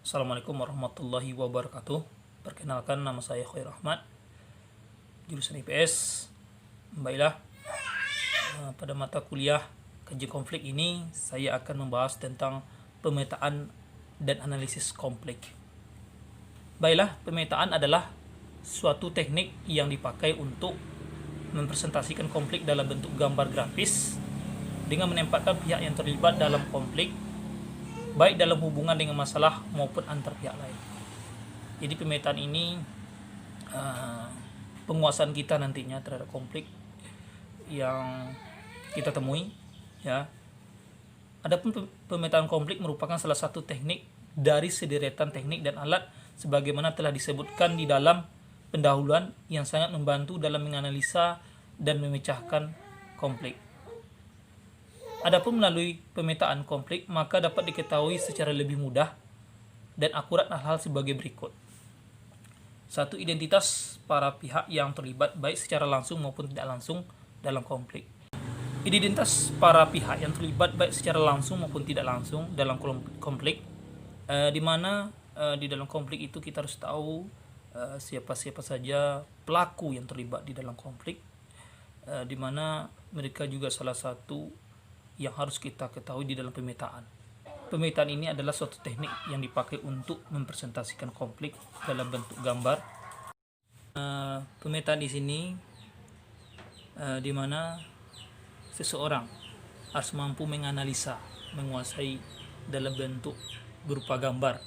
Assalamualaikum warahmatullahi wabarakatuh. Perkenalkan, nama saya Khair Ahmad, jurusan IPS. Baiklah, pada mata kuliah kaji konflik ini saya akan membahas tentang pemetaan dan analisis konflik. Baiklah, pemetaan adalah suatu teknik yang dipakai untuk mempresentasikan konflik dalam bentuk gambar grafis dengan menempatkan pihak yang terlibat dalam konflik, baik dalam hubungan dengan masalah maupun antar pihak lain. Jadi pemetaan ini penguasaan kita nantinya terhadap konflik yang kita temui, ya. Adapun pemetaan konflik merupakan salah satu teknik dari sederetan teknik dan alat sebagaimana telah disebutkan di dalam pendahuluan yang sangat membantu dalam menganalisa dan memecahkan konflik. Adapun melalui pemetaan konflik, maka dapat diketahui secara lebih mudah dan akurat hal-hal sebagai berikut. 1. Identitas para pihak yang terlibat baik secara langsung maupun tidak langsung dalam konflik. Identitas para pihak yang terlibat baik secara langsung maupun tidak langsung dalam konflik, di mana di dalam konflik itu kita harus tahu siapa-siapa saja pelaku yang terlibat di dalam konflik, di mana mereka juga salah satu yang harus kita ketahui di dalam pemetaan. Pemetaan ini adalah suatu teknik yang dipakai untuk mempresentasikan konflik dalam bentuk gambar. Pemetaan di sini di mana seseorang harus mampu menganalisa, menguasai dalam bentuk berupa gambar.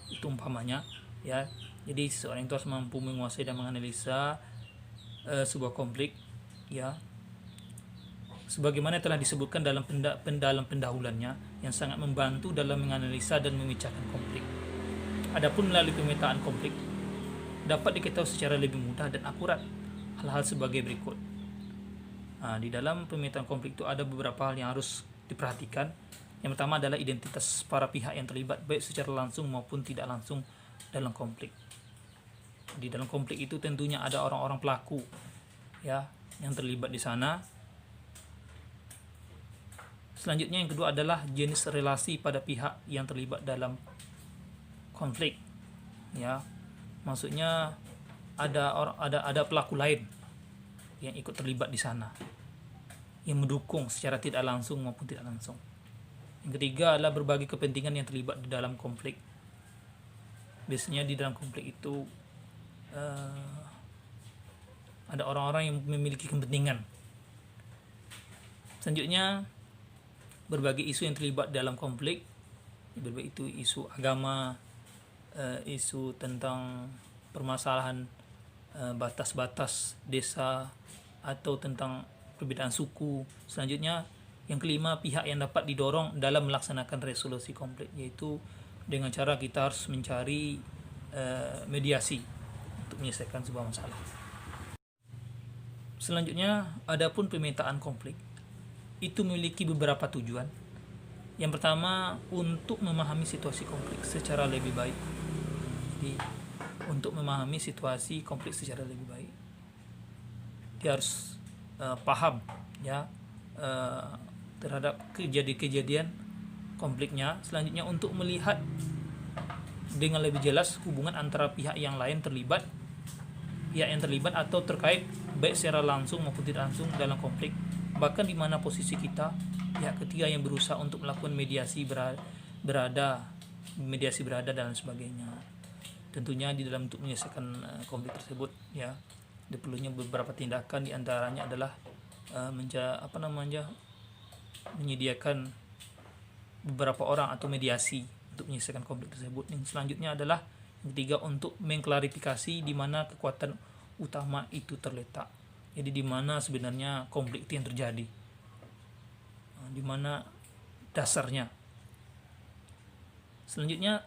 Itu umpamanya, ya. Jadi seseorang itu harus mampu menguasai dan menganalisa sebuah konflik, ya. Sebagaimana telah disebutkan dalam pendahuluannya yang sangat membantu dalam menganalisa dan memecahkan konflik. Adapun melalui pemetaan konflik dapat diketahui secara lebih mudah dan akurat hal-hal sebagai berikut. Di dalam pemetaan konflik itu ada beberapa hal yang harus diperhatikan. Yang pertama adalah identitas para pihak yang terlibat baik secara langsung maupun tidak langsung dalam konflik. Di dalam konflik itu tentunya ada orang-orang pelaku, ya, yang terlibat di sana. Selanjutnya yang kedua adalah jenis relasi pada pihak yang terlibat dalam konflik, ya. Maksudnya ada pelaku lain yang ikut terlibat di sana, yang mendukung secara tidak langsung maupun tidak langsung. Yang ketiga adalah berbagai kepentingan yang terlibat di dalam konflik. Biasanya di dalam konflik itu ada orang-orang yang memiliki kepentingan. Selanjutnya berbagai isu yang terlibat dalam konflik, berbagai itu isu agama, isu tentang permasalahan batas-batas desa atau tentang perbedaan suku. Selanjutnya yang kelima, pihak yang dapat didorong dalam melaksanakan resolusi konflik, yaitu dengan cara kita harus mencari mediasi untuk menyelesaikan sebuah masalah. Selanjutnya, adapun pemetaan konflik itu memiliki beberapa tujuan. Yang pertama, untuk memahami situasi konflik secara lebih baik. Jadi, untuk memahami situasi konflik secara lebih baik, dia harus paham, ya, terhadap kejadian konfliknya. Selanjutnya, untuk melihat dengan lebih jelas hubungan antara pihak yang terlibat atau terkait baik secara langsung maupun tidak langsung dalam konflik, bahkan di mana posisi kita, pihak ketiga yang berusaha untuk melakukan mediasi berada dan sebagainya. Tentunya di dalam untuk menyelesaikan konflik tersebut, ya, diperlunya beberapa tindakan, di antaranya adalah menyediakan beberapa orang atau mediasi untuk menyelesaikan konflik tersebut. Yang selanjutnya adalah yang ketiga, untuk mengklarifikasi di mana kekuatan utama itu terletak. Jadi di mana sebenarnya konflik itu yang terjadi, di mana dasarnya. Selanjutnya,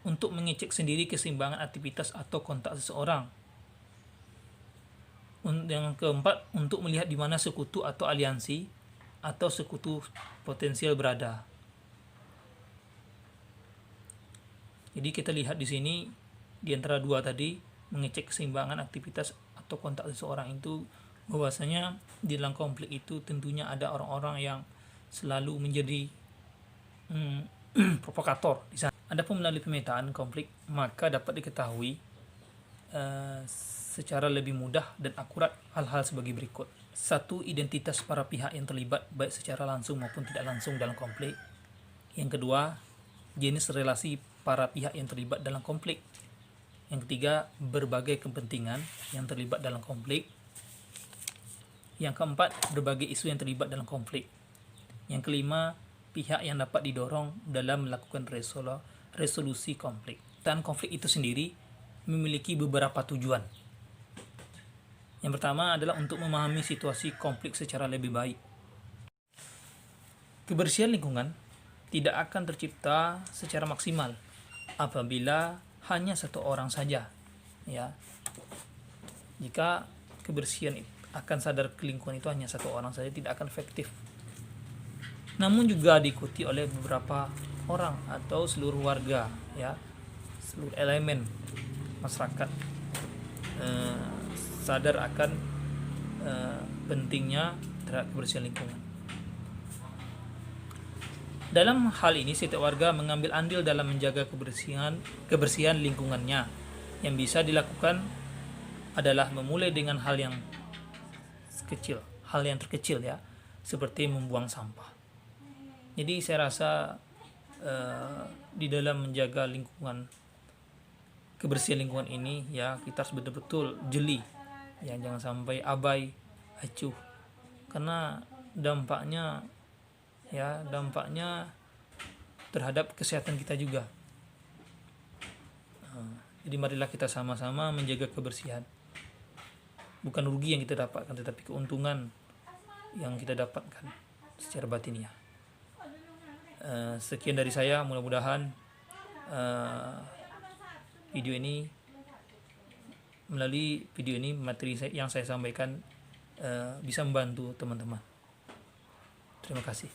untuk mengecek sendiri keseimbangan aktivitas atau kontak seseorang. Yang keempat, untuk melihat di mana sekutu atau aliansi atau sekutu potensial berada. Jadi kita lihat di sini di antara dua tadi, mengecek keseimbangan aktivitas atau kontak seseorang itu, bahwasanya di dalam konflik itu tentunya ada orang-orang yang selalu menjadi provokator di sana. Adapun melalui pemetaan konflik, maka dapat diketahui secara lebih mudah dan akurat hal-hal sebagai berikut. Satu, identitas para pihak yang terlibat baik secara langsung maupun tidak langsung dalam konflik. Yang kedua, jenis relasi para pihak yang terlibat dalam konflik. Yang ketiga, berbagai kepentingan yang terlibat dalam konflik. Yang keempat, berbagai isu yang terlibat dalam konflik. Yang kelima, pihak yang dapat didorong dalam melakukan resolusi konflik. Dan konflik itu sendiri memiliki beberapa tujuan. Yang pertama adalah untuk memahami situasi konflik secara lebih baik. Kebersihan lingkungan tidak akan tercipta secara maksimal apabila hanya satu orang saja, ya. Jika kebersihan akan sadar ke lingkungan itu hanya satu orang saja, tidak akan efektif. Namun juga diikuti oleh beberapa orang atau seluruh warga, ya, seluruh elemen masyarakat sadar akan pentingnya terhadap kebersihan lingkungan. Dalam hal ini, setiap warga mengambil andil dalam menjaga kebersihan lingkungannya. Yang bisa dilakukan adalah memulai dengan hal yang terkecil, ya, seperti membuang sampah. Jadi saya rasa di dalam menjaga kebersihan lingkungan ini, ya, kita harus betul-betul jeli, ya, jangan sampai abai, acuh, karena dampaknya terhadap kesehatan kita juga. Jadi marilah kita sama-sama menjaga kebersihan. Bukan rugi yang kita dapatkan, tetapi keuntungan yang kita dapatkan secara batiniah. Sekian dari saya, mudah-mudahan melalui video ini materi yang saya sampaikan bisa membantu teman-teman. Terima kasih.